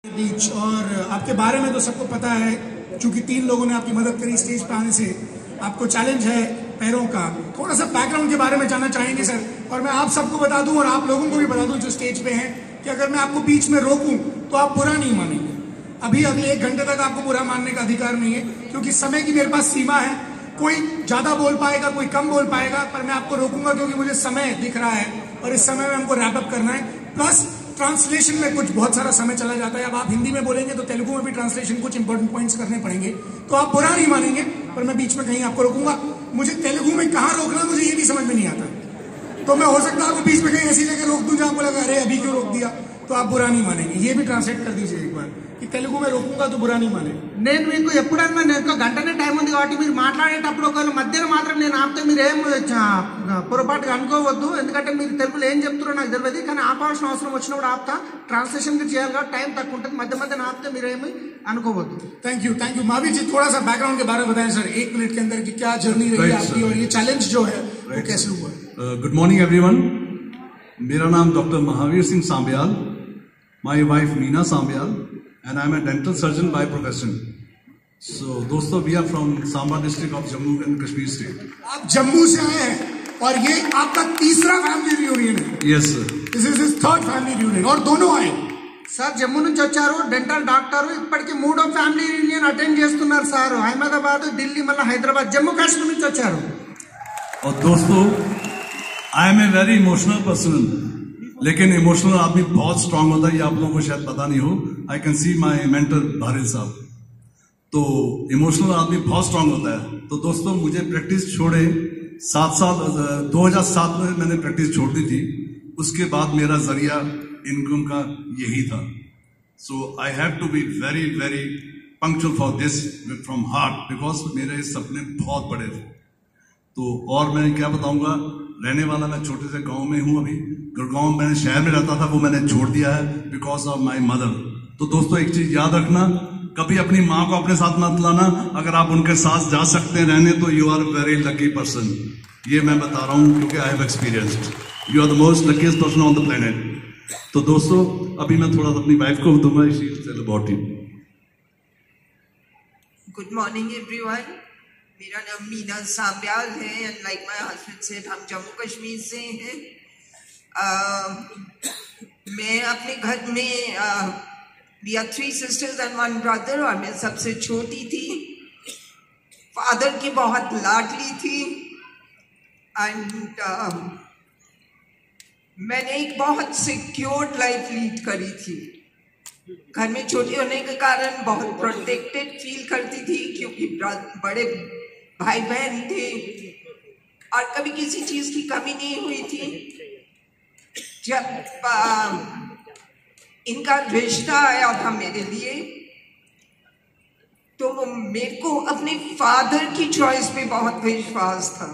बीच और आपके बारे में तो सबको पता है, क्योंकि 3 लोगों ने आपकी मदद करी स्टेज पर आने से। आपको चैलेंज है पैरों का। थोड़ा सा बैकग्राउंड के बारे में जानना चाहेंगे सर, और मैं आप सबको बता दूं और आप लोगों को भी बता दूं जो स्टेज पे हैं कि अगर मैं आपको बीच में रोकूं तो आप बुरा नहीं मानेंगे। अभी अगले 1 घंटे तक आपको बुरा मानने का अधिकार नहीं है, क्योंकि समय की मेरे पास सीमा है। कोई ज्यादा बोल पाएगा, कोई कम बोल पाएगा, पर मैं आपको रोकूंगा क्योंकि मुझे समय दिख रहा है और इस समय में हमको रैप अप करना है। प्लस ट्रांसलेशन में कुछ बहुत सारा समय चला जाता है। अब आप हिंदी में बोलेंगे तो तेलुगु में भी ट्रांसलेशन कुछ इंपॉर्टेंट पॉइंट्स करने पड़ेंगे, तो आप बुरा नहीं मानेंगे, पर मैं बीच में कहीं आपको रोकूंगा। मुझे तेलुगु में कहाँ रोकना मुझे ये भी समझ में नहीं आता, तो मैं हो सकता है आपको बीच में कहीं ऐसी जगह रोक दूं जहां आपको लगा अरे अभी क्यों रोक दिया, तो आप बुरा नहीं मानेंगे। ये भी ट्रांसलेट कर दीजिए एक बार कि तेलुगु में रोकूंगा तो बुरा नहीं मानेंगे। నేను మీకు ఎప్పుడైనా నేను గంటనే టైం ఉంది కాబట్టి మీరు మాట్లాడేటప్పుడు ఒకవేళ మధ్యలో మాత్రం నేను ఆపితే మీరు ఏం పొరపాటుగా అనుకోవద్దు, ఎందుకంటే మీరు తెలుగులో ఏం చెప్తారో నాకు తెలియదు, కానీ ఆపాల్సిన అవసరం వచ్చినప్పుడు ఆపుతా। ట్రాన్స్లేషన్ చేయాలి కాబట్టి టైం తక్కువ ఉంటుంది, మధ్య మధ్యన ఆపితే మీరు ఏమి అనుకోవద్దు। थैंक यू महावीर जी, थोड़ा सा बैकग्राउंड के बारे में बताएं सर 1 मिनट के अंदर कि क्या जर्नी रही आपकी और ये चैलेंज जो है वो कैसे हुआ। गुड मॉर्निंग एवरीवन, मेरा नाम doctor Mahavir Singh Sambyal, my wife Meena Sambyal, and I am a dental surgeon by profession. So दोस्तों, we are from Samba district of Jammu and Kashmir state. आप जम्मू से आए हैं और ये आपका तीसरा फैमिली रियूनियन है। Yes sir, this is his 3rd family reunion और दोनों आए సార్ జమ్మూ నుంచి వచ్చారు, డెంటల్ డాక్టర్, ఇప్పటికి 3వ ఫ్యామిలీ యూనియన్ అటెండ్ చేస్తున్నారు సార్। అహ్మదాబాద్, ఢిల్లీ, మళ్ళీ హైదరాబాద్, జమ్మూ కాశ్मीर నుంచి వచ్చారు। और दोस्तों, I am a very emotional person, लेकिन इमोशनल आदमी बहुत स्ट्रांग होता है, ये आप लोगों को शायद पता नहीं हो। I can see my mentor Bharill साहब, तो इमोशनल आदमी बहुत स्ट्रांग होता है। तो दोस्तों, मुझे प्रैक्टिस छोड़े 7 साल 2007 में मैंने प्रैक्टिस छोड़ दी थी। उसके बाद मेरा जरिया इनकम का यही था। So I have to be very very punctual for this from heart, because मेरे सपने बहुत बड़े थे। तो और मैं क्या बताऊंगा, रहने वाला मैं छोटे से गांव में हूं। अभी गुड़गांव मैंने शहर में रहता था, वो मैंने छोड़ दिया है बिकॉज ऑफ माई मदर। तो दोस्तों, एक चीज याद रखना, कभी अपनी माँ को अपने साथ मत लाना। अगर आप उनके साथ जा सकते हैं रहने तो you are very lucky person. ये मैं बता रहा हूं क्योंकि I have experienced. You are the most luckiest person on the planet. तो दोस्तों, अभी मैं थोड़ा सा अपनी वाइफ को दूंगा, she will tell about it. Good morning everyone, मेरा नाम मीना सांबियाल है and like my husband said, हम जम्मू कश्मीर से हैं। मैं अपने घर में we are 3 sisters and 1 brother, और मैं सबसे छोटी थी। फादर की बहुत लाडली थी एंड मैंने एक बहुत सिक्योर्ड लाइफ लीड करी थी। घर में छोटी होने के कारण बहुत प्रोटेक्टेड फील करती थी, क्योंकि बड़े भाई बहन थे और कभी किसी चीज की कमी नहीं हुई थी। जब इनका रिश्ता आया था मेरे लिए, तो मेरे को अपने फादर की चॉइस पे बहुत विश्वास था,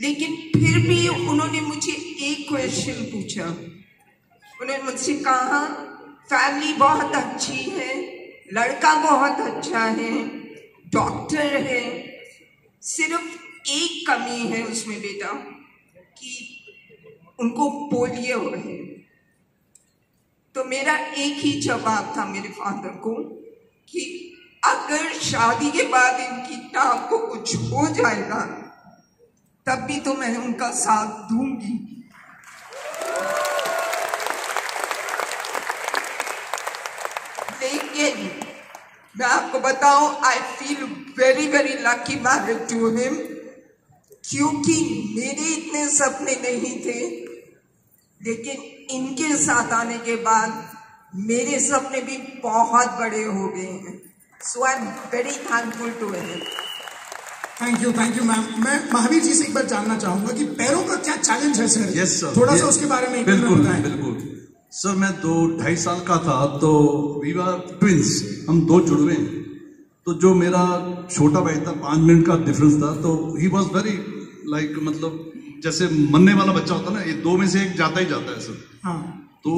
लेकिन फिर भी उन्होंने मुझे एक क्वेश्चन पूछा। उन्होंने मुझसे कहा, फैमिली बहुत अच्छी है, लड़का बहुत अच्छा है, डॉक्टर है, सिर्फ एक कमी है उसमें बेटा कि उनको पोलियो है। तो मेरा एक ही जवाब था मेरे फादर को कि अगर शादी के बाद इनकी टांग को कुछ हो जाएगा तब भी तो मैं उनका साथ दूंगी। लेकिन मैं आपको बताऊं, I feel very very lucky married to him, क्योंकि मेरे इतने सपने नहीं थे, लेकिन इनके साथ आने के बाद मेरे सपने भी बहुत बड़े हो गए हैं। So I am very thankful to him. Thank you ma'am. मैं महावीर जी से एक बार जानना चाहूंगा कि पैरों का क्या चैलेंज है सर। यस सर, थोड़ा सा उसके बारे में बिल्कुल बिल्कुल सर। मैं 2-2.5 साल का था, तो वी वर ट्विंस, हम 2 जुड़वे हैं। तो जो मेरा छोटा भाई था, 5 मिनट का डिफरेंस था, तो ही वॉज वेरी लाइक, मतलब जैसे मरने वाला बच्चा होता है ना, ये 2 में से एक जाता ही जाता है सर। हाँ। तो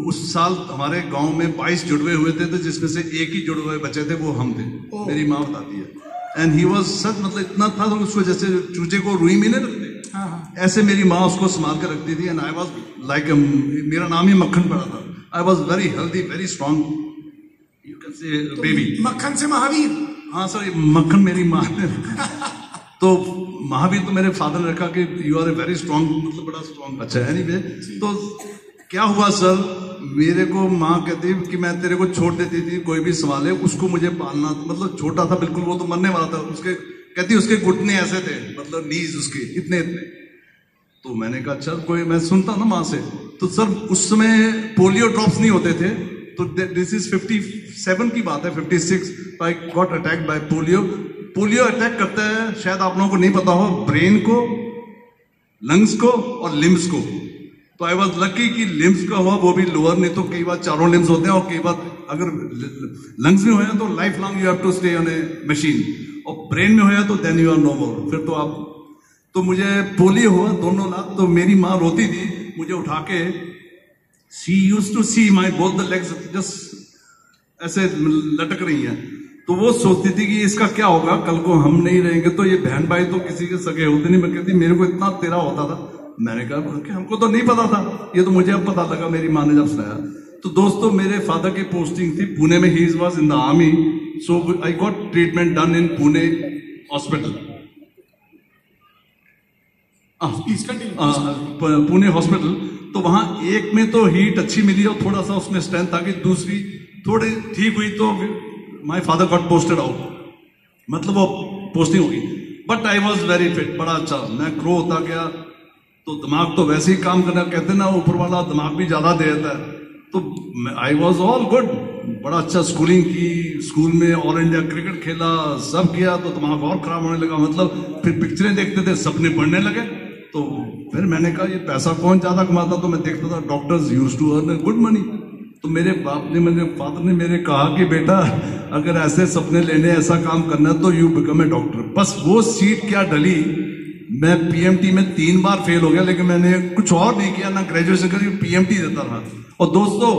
उस साल हमारे गांव में 22 जुड़वे हुए थे, तो जिसमें से एक ही जुड़वे बचे थे, वो हम थे। मेरी माँ बताती है। एंड ही वॉज सच, मतलब इतना था तो उसको जैसे चूजे को रुई में नहीं रखते, ऐसे मेरी माँ उसको संभाल कर रखती थी। एंड आई वॉज लाइक, मेरा नाम ही मक्खन पड़ा था। I was very healthy, very strong. You can say baby. मक्खन से महावीर। हाँ सर, मक्खन मेरी माँ ने तो महावीर तो मेरे फादर ने रखा कि you are a very strong, मतलब बड़ा स्ट्रांग। अच्छा एनीवे, तो क्या हुआ सर, मेरे को माँ कहती कि मैं तेरे को छोड़ देती थी, कोई भी सवाल है उसको मुझे पालना, मतलब छोटा था बिल्कुल, वो तो मरने वाला था, उसके कहती उसके घुटने ऐसे थे, मतलब नीज उसके इतने इतने। तो मैंने कहा चल कोई, मैं सुनता ना माँ से, तो सर उस समय पोलियो ड्रॉप्स नहीं होते थे, तो दिस इज 57 की बात है, 56 I got attack by polio. Polio attack करता है, शायद आप लोगों को नहीं पता हो, ब्रेन को, लंग्स को और लिम्स को। तो आई वॉज लकी कि लिम्स का हुआ, वो भी लोअर, नहीं तो कई बार चारों लिम्स होते हैं, और कई बार अगर लंग्स में होया तो life long you have to stay on a machine, और ब्रेन में होया तो then you are no more, फिर तो आप। तो मुझे पोलियो हुआ, दोनों लाख, तो मेरी माँ रोती थी मुझे उठा के, she used to see my both the legs just ऐसे लटक रही हैं, तो वो सोचती थी कि इसका क्या होगा, कल को हम नहीं रहेंगे तो ये बहन भाई तो किसी के सगे होते नहीं। मैं कहती मेरे को इतना तेरा होता था। मैंने कहा कि हमको तो नहीं पता था, ये तो मुझे अब पता लगा, मेरी माँ ने जब सुनाया। तो दोस्तों मेरे फादर की पोस्टिंग थी पुणे में, he was in the army, so I got treatment done in Pune hospital, Pune hospital. तो वहां एक में तो हीट अच्छी मिली और थोड़ा सा उसमें स्ट्रेंथ आ गई, दूसरी थोड़ी ठीक हुई तो my father got posted out, मतलब वो पोस्टिंग होगी। But I was very fit, बड़ा अच्छा, मैं ग्रो होता गया, तो दिमाग तो वैसे ही काम करना, कहते ना ऊपर वाला दिमाग भी ज्यादा दे देता है, तो आई वॉज ऑल गुड, बड़ा अच्छा स्कूलिंग की, स्कूल में ऑल इंडिया क्रिकेट खेला, सब किया, तो दिमाग और खराब होने लगा, मतलब फिर पिक्चरें देखते थे, सपने बढ़ने लगे। तो फिर मैंने कहा ये पैसा कौन ज्यादा कमाता, तो मैं देखता था doctors used to earn good money. तो मेरे बाप ने, मेरे फादर ने मेरे कहा कि बेटा अगर ऐसे सपने लेने, ऐसा काम करना है तो यू बिकम ए डॉक्टर। बस वो सीट क्या डली, मैं पीएमटी में 3 बार फेल हो गया, लेकिन मैंने कुछ और नहीं किया, ना ग्रेजुएशन करी, पीएमटी देता रहा। और दोस्तों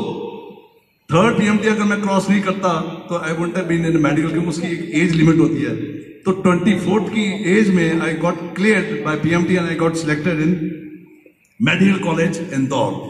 3rd पीएमटी अगर मैं क्रॉस नहीं करता तो I wouldn't have been in medical, क्योंकि उसकी एक एज लिमिट होती है। तो 24th की एज में I got cleared by PMT and I got selected in medical college Indore.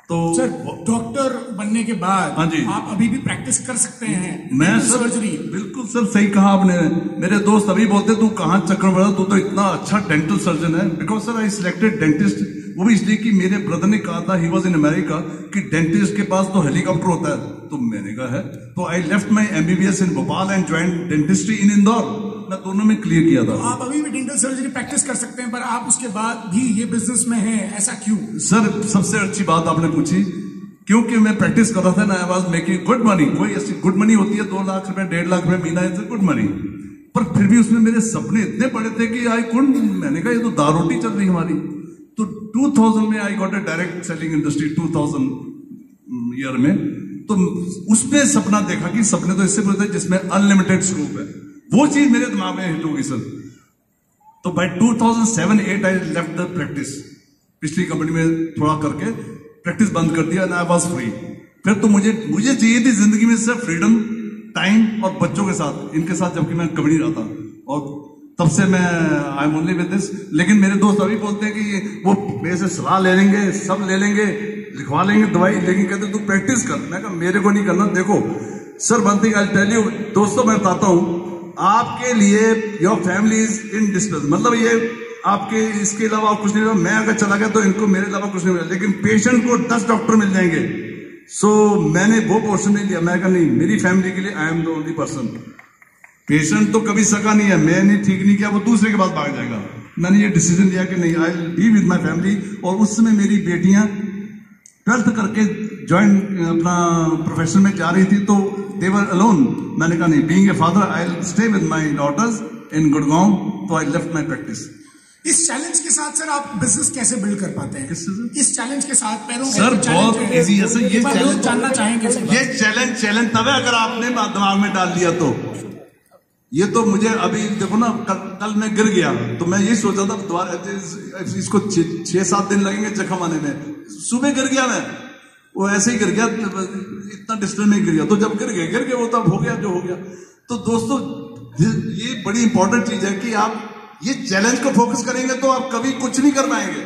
तो सर डॉक्टर बनने के बाद हाँ जी, आप अभी भी प्रैक्टिस कर सकते हैं? मैं सर्जरी, बिल्कुल सर सही कहा आपने। मेरे दोस्त अभी बोलते तू कहाँ चक्कर बड़ा, तू तो इतना अच्छा डेंटल सर्जन है। Because sir I selected dentist, वो भी इसलिए कि मेरे ब्रदर ने कहा था, ही वॉज इन अमेरिका, कि डेंटिस्ट के पास तो हेलीकॉप्टर होता है, तो मैंने कहा है। तो I left my MBBS in Bhopal and join dentistry in Indore, मैं दोनों में क्लियर किया था। आप अभी भी डेंटल सर्जरी प्रैक्टिस कर सकते हैं, पर आप उसके बाद भी ये बिजनेस में हैं, ऐसा क्यों? सर सबसे अच्छी बात आपने पूछी, क्योंकि मैं प्रैक्टिस कर रहा था ना, I was making good money. कोई ऐसी गुड मनी होती है 2 लाख रुपए 1.5 लाख रुपए महीना, इट्स गुड मनी, पर फिर भी उसमें मेरे सपने इतने बड़े थे कि आई कुडंट, मैंने कहा ये तो दाल रोटी चल रही हमारी। तो 2000 में I got a direct selling industry, 2000 year में। तो उसमें सपना देखा कि सपने तो इससे बोलते हैं जिसमें अनलिमिटेड स्कोप है, वो चीज मेरे दिमाग में हिट होगी सर। तो by 2007-8 I left the practice, पिछली कंपनी में थोड़ा करके प्रैक्टिस बंद कर दिया, आई वाज फ्री। फिर तो मुझे चाहिए थी जिंदगी में सिर्फ फ्रीडम, टाइम और बच्चों के साथ, इनके साथ, जबकि मैं कभी नहीं रहता, और तब से मैं I am only with this. लेकिन मेरे दोस्त अभी बोलते हैं कि वो मेरे से सलाह ले लेंगे, सब ले लेंगे, लिखवा लेंगे दवाई, लेकिन कहते तू प्रैक्टिस कर। मैं कहा मेरे को नहीं करना। देखो sir one thing I tell you, दोस्तों मैं बताता हूं आपके लिए, योर फैमिली इज इनडिस्पेंसेबल, मतलब ये आपके इसके अलावा कुछ नहीं। मैं अगर चला गया तो इनको मेरे अलावा कुछ नहीं मिला, लेकिन पेशेंट को 10 डॉक्टर मिल जाएंगे। सो मैंने वो पोर्शन नहीं लिया, मैं कहा नहीं, मेरी फैमिली के लिए I am the only person. Patient तो कभी सका नहीं है, मैंने ठीक नहीं किया, वो दूसरे के पास भाग जाएगा। मैंने ये डिसीजन लिया कि नहीं, I will be with my family. और उस समय मेरी बेटियां 12th करके ज्वाइन अपना प्रोफेशन में जा रही थी, तो दे वर अलोन। मैंने कहा नहीं, being a father I will stay with my daughters in Gurgaon, तो आई लेफ्ट माय प्रैक्टिस। इस चैलेंज के साथ सर आप बिजनेस कैसे बिल्ड कर पाते हैं? इस चैलेंज के साथ पैरों सर बहुत इजी है सर, ये चैलेंज जानना चाहेंगे सर। ये चैलेंज तब है अगर आपने दिमाग में डाल लिया तो। ये तो मुझे अभी देखो ना, कल मैं गिर गया, तो मैं यही सोचा था दोबारा इसको 6-7 दिन लगेंगे जख्म आने में। सुबह गिर गया मैं, वो ऐसे ही गिर गया, इतना डिस्टेंस में गिर गया, तो जब गिर गए वो तब हो गया जो हो गया। तो दोस्तों ये बड़ी इंपॉर्टेंट चीज है कि आप ये चैलेंज को फोकस करेंगे तो आप कभी कुछ नहीं कर पाएंगे।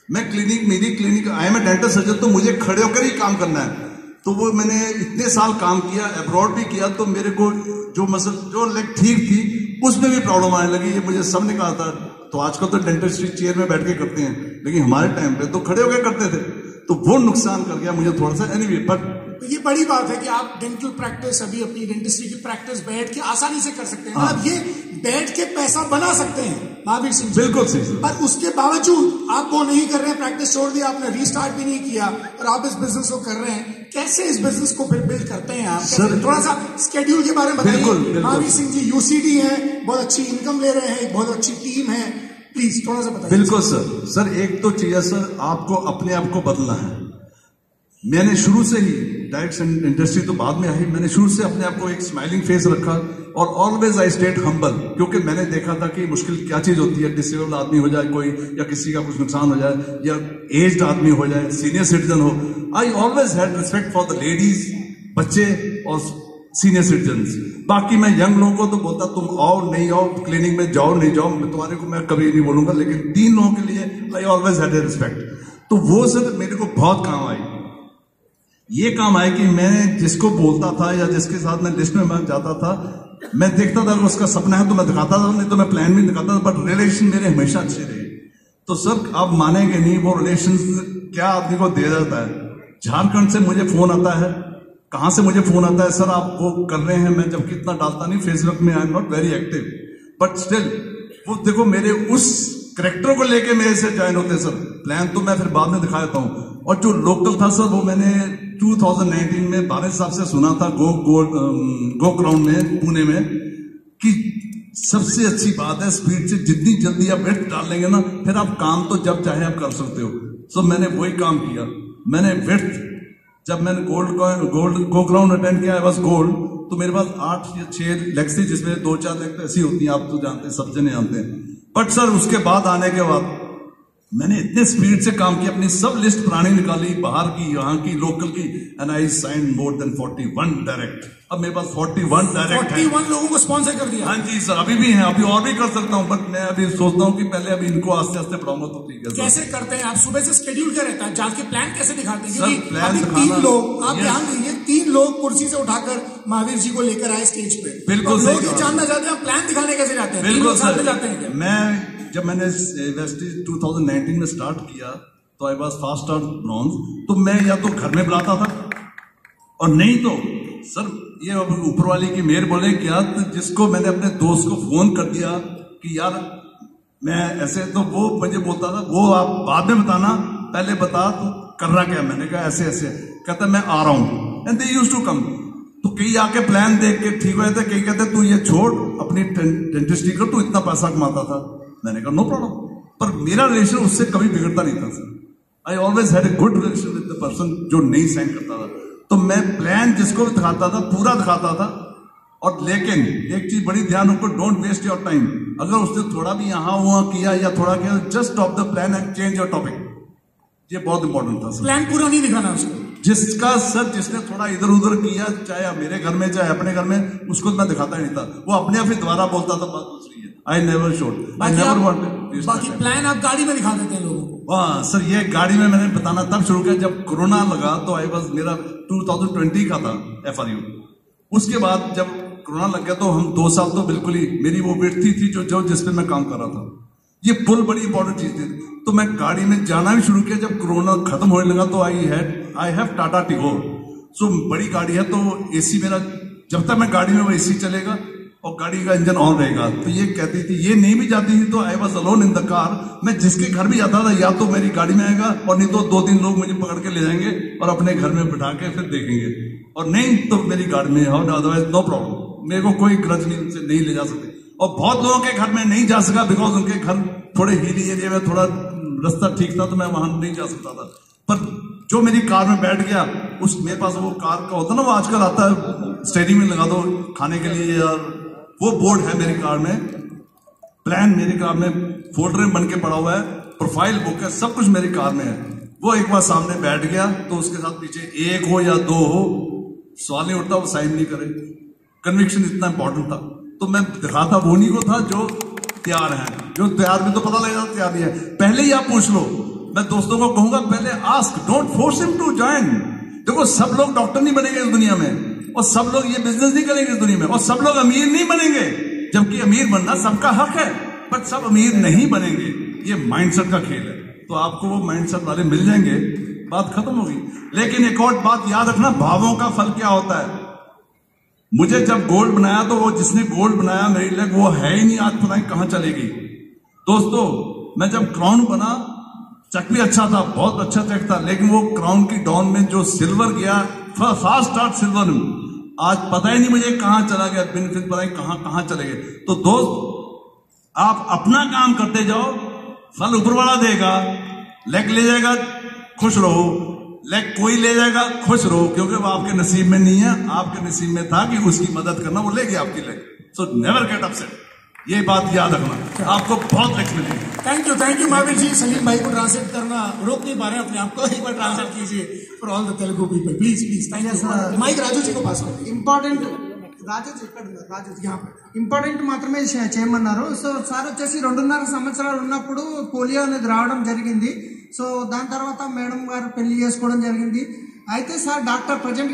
मैं मेरी clinic I am a dental surgeon, तो मुझे खड़े होकर ही काम करना है। तो वो मैंने इतने साल काम किया, अब्रॉड भी किया, तो मेरे को जो लेग ठीक थी उसमें भी प्रॉब्लम आने लगी। ये मुझे सबने कहा था। तो आजकल तो डेंटिस्ट्री चेयर में बैठ के करते हैं, लेकिन हमारे टाइम पे तो खड़े होकर करते थे, तो वो नुकसान कर गया मुझे थोड़ा सा। एनीवे, बट तो ये बड़ी बात है कि आप डेंटल प्रैक्टिस अभी अपनी डेंटिस्ट्री की प्रैक्टिस बैठ के आसानी से कर सकते हैं। मतलब ये बैठ के पैसा बना सकते हैं महावीर सिंह, बिल्कुल सही। पर उसके बावजूद आप वो नहीं कर रहे हैं, प्रैक्टिस छोड़ दिया आपने, रीस्टार्ट भी नहीं किया, और आप इस बिजनेस को कर रहे हैं। कैसे इस बिजनेस को फिर बिल्ड करते हैं आप? सर, थोड़ा सा स्केड्यूल के बारे में बताइए। महावीर सिंह जी यूसीडी है, बहुत अच्छी इनकम ले रहे हैं, एक बहुत अच्छी टीम है, प्लीज थोड़ा सा बताइए। बिल्कुल सर, एक तो चीज है सर, आपको अपने आप को बदलना है। मैंने शुरू से ही, डायरेक्ट इंडस्ट्री तो बाद में आई, मैंने शुरू से अपने आप को एक स्माइलिंग फेस रखा, और ऑलवेज आई स्टेट हम्बल, क्योंकि मैंने देखा था कि मुश्किल क्या चीज होती है। डिसेबल्ड आदमी हो जाए कोई, या किसी का कुछ नुकसान हो जाए, या एज्ड आदमी हो जाए, सीनियर सिटीजन हो, I always had respect for the ladies, बच्चे और सीनियर सिटीजन्स। बाकी मैं यंग लोगों को तो बोलता तुम आओ नहीं आओ, क्लिनिक में जाओ नहीं जाओ, तुम्हारे को मैं कभी नहीं बोलूंगा, लेकिन 3 लोगों के लिए I always had a respect. तो वो सर मेरे को बहुत काम आई। ये काम आया कि मैं जिसको बोलता था या जिसके साथ मैं लिस्ट में जाता था, मैं देखता था उसका सपना है तो मैं दिखाता था, नहीं तो मैं प्लान भी दिखाता था, बट रिलेशन मेरे हमेशा अच्छे रहे। तो सर आप मानेंगे नहीं, वो रिलेशन क्या आदमी को दे जाता है। झारखंड से मुझे फोन आता है, कहां से मुझे फोन आता है, सर आप वो कर रहे हैं, मैं जबकि इतना डालता नहीं फेसबुक में, I am not very active, but still वो देखो मेरे उस करेक्टर को लेके मेरे से ज्वाइन होते सर। प्लान तो मैं फिर बाद में दिखा देता हूँ। और जो लोकल था सर, वो मैंने 2019 में भारत साहब से सुना था गो ग्राउंड में पुणे में, कि सबसे अच्छी बात है स्पीड से, जितनी जल्दी आप वेट डाल लेंगे ना, फिर आप काम तो जब चाहे आप कर सकते हो। सो मैंने वही काम किया। मैंने वेट, जब मैंने गो ग्राउंड अटेंड किया, आई वाज गोल्ड, तो मेरे पास 8 या 6 लेग्स थी, जिसमें 2-4 लेग ऐसी होती हैं, आप तो जानते हैं, सब जने जानते हैं। बट सर उसके बाद आने के बाद मैंने इतने स्पीड से काम किया, अपनी सब लिस्ट पुरानी निकाली, बाहर की, यहाँ की, लोकल की, and I sign more than 41 direct. अब मेरे पास 41 डायरेक्ट है। 41 लोगों को स्पॉन्सर कर दिया। हाँ जी सर, अभी भी हैं, अभी और भी कर सकता हूँ, बट मैं अभी सोचता हूँ कि पहले अभी इनको आस्ते आस्ते बढ़ाऊंगा तो ठीक है। कैसे करते हैं आप? सुबह से स्केड्यूल क्या रहता है? जाके प्लान कैसे दिखाते हैं? सर, क्योंकि प्लान अभी दिखाना, 3 लोग, आप ध्यान दीजिए, 3 लोग कुर्सी से उठाकर महावीर जी को लेकर आए स्टेज पे। बिल्कुल लोग ये जानना चाहते हैं प्लान दिखाने कैसे जाते हैं? बिल्कुल सर, जाते हैं क्या? मैं जब मैंने वेस्टेज 2019 में स्टार्ट किया, तो I was fast star bronze, तो मैं या तो घर में बुलाता था, और नहीं तो सर ये ऊपर वाली की मेहर बोले क्या, तो जिसको मैंने अपने दोस्त को फोन कर दिया कि यार मैं ऐसे, तो वो मुझे बोलता था, वो आप बाद में बताना, पहले बता तू कर रहा क्या। मैंने कहा ऐसे ऐसे, कहता मैं आ रहा हूं, and they used to come. तो कई आके प्लान देख के ठीक हुए थे, कई कहते तू ये छोड़, अपनी डेंटिस्ट्री कर, तू इतना पैसा कमाता था। मैंने कहा नो प्रॉब्लम, पर मेरा रिलेशन उससे कभी बिगड़ता नहीं था sir. I always had a good relation with the person जो नहीं साइन करता था। तो मैं प्लान जिसको भी दिखाता था पूरा दिखाता था, और लेकिन एक चीज बड़ी ध्यान रखो, डोंट वेस्ट योर टाइम। अगर उसने थोड़ा भी यहाँ हुआ किया या थोड़ा किया, just stop the plan and change your topic. ये बहुत इंपॉर्टेंट था सर। प्लान पूरा नहीं दिखाना उसको। जिसका सर, जिसने थोड़ा इधर उधर किया, चाहे मेरे घर में चाहे अपने घर में, उसको मैं दिखाता ही नहीं था। वो अपने आप ही दोबारा बोलता था, बात दूसरी है। I never showed, I never wanted. बाकी प्लान आप गाड़ी में दिखा देते हैं लोगों को। वाह सर, ये गाड़ी में मैंने बताना तब शुरू किया जब कोरोना लगा, तो आई वाज, मेरा 2020 का था FRU। उसके बाद जब कोरोना लग गया, तो हम 2 साल तो बिल्कुल ही, मेरी वो व्यक्ति थी जो जिस पे मैं काम कर रहा था। ये पुल बड़ी इंपॉर्टेंट चीज थी। तो मैं गाड़ी में जाना भी शुरू किया जब कोरोना खत्म होने लगा। तो आई हैव टाटा टिगोर, सो बड़ी गाड़ी है, तो AC मेरा, जब तक मैं गाड़ी में वो AC चलेगा और गाड़ी का इंजन ऑन रहेगा। तो ये कहती थी, ये नहीं भी जाती थी, तो I was alone in the car. मैं जिसके घर भी जाता था, या तो मेरी गाड़ी में आएगा, और नहीं तो 2-3 लोग मुझे पकड़ के ले जाएंगे और अपने घर में बिठा के फिर देखेंगे, और नहीं तो मेरी गाड़ी में, अदरवाइज नो प्रॉब्लम। मेरे को कोई ग्रज नहीं, उनसे नहीं ले जा सकते। और बहुत लोगों के घर में नहीं जा सका, बिकॉज उनके घर थोड़े हिली एरिया में, थोड़ा रास्ता ठीक था, तो मैं वहां नहीं जा सकता था। पर जो मेरी कार में बैठ गया, उस मेरे पास वो कार का होता ना, वो आजकल आता है स्टेरिंग में लगा दो खाने के लिए, यार वो बोर्ड है मेरी कार में, प्लान मेरी कार में फोल्डर में बन के पड़ा हुआ है, प्रोफाइल बुक है, सब कुछ मेरी कार में है। वो एक बार सामने बैठ गया, तो उसके साथ पीछे 1 हो या 2 हो, सवाल नहीं उठता, वो साइन नहीं करे। कन्विक्शन इतना इंपॉर्टेंट था। तो मैं दिखाता वो नहीं को था जो तैयार है, जो तैयार भी तो पता लगेगा तैयार नहीं है। पहले ही आप पूछ लो मैं दोस्तों को कहूंगा पहले ask, don't force him to join. देखो सब लोग डॉक्टर नहीं बनेंगे इस दुनिया में, और सब लोग ये बिजनेस नहीं करेंगे इस दुनिया में, और सब लोग अमीर नहीं बनेंगे, जबकि अमीर बनना सबका हक है, पर सब अमीर नहीं बनेंगे। ये माइंडसेट का खेल है, तो आपको वो माइंडसेट वाले मिल जाएंगे, बात खत्म होगी। लेकिन एक और बात याद रखना, भावों का फल क्या होता है। मुझे जब गोल्ड बनाया तो वो जिसने गोल्ड बनाया मेरे लिए वो है ही नहीं, आज पता नहीं कहां चली गई। दोस्तों मैं जब क्राउन बना, चेक भी अच्छा था, बहुत अच्छा चेक था, लेकिन वो क्राउन की डाउन में जो सिल्वर गया, फास्ट स्टार्ट सिल्वर में, आज पता ही नहीं मुझे कहां चला गया, बेनिफिट पता नहीं कहां चले गए। तो दोस्त आप अपना काम करते जाओ, फल ऊपर वाला देगा। लेग ले जाएगा खुश रहो, लेग कोई ले जाएगा खुश रहो, क्योंकि वो आपके नसीब में नहीं है, आपके नसीब में था कि उसकी मदद करना, वो ले गया आपकी leg. So never get upset, ये बात याद रखना, आपको बहुत लेग्स मिलेंगे। Thank you Mahavir ji. सलीम भाई को ट्रांसलेट करना रोक नहीं पा रहे अपने आप को, एक बार ट्रांसलेट कीजिए for all the Telugu people, please. Thank you. Mic Raju ji को पास करें। ఇంపార్టెంట్ రాజు ఇక్కడ రాజు ఇంపార్టెంట్ మాత్రమే చేయమన్నారు. సో సార్ వచ్చేసి 2.5 సంవత్సరాలు ఉన్నప్పుడు పోలియో అనేది రావడం జరిగింది. సో దాని తర్వాత మేడం గారు పెళ్లి చేసుకోవడం జరిగింది. అయితే సార్ డాక్టర్ ప్రజెంట్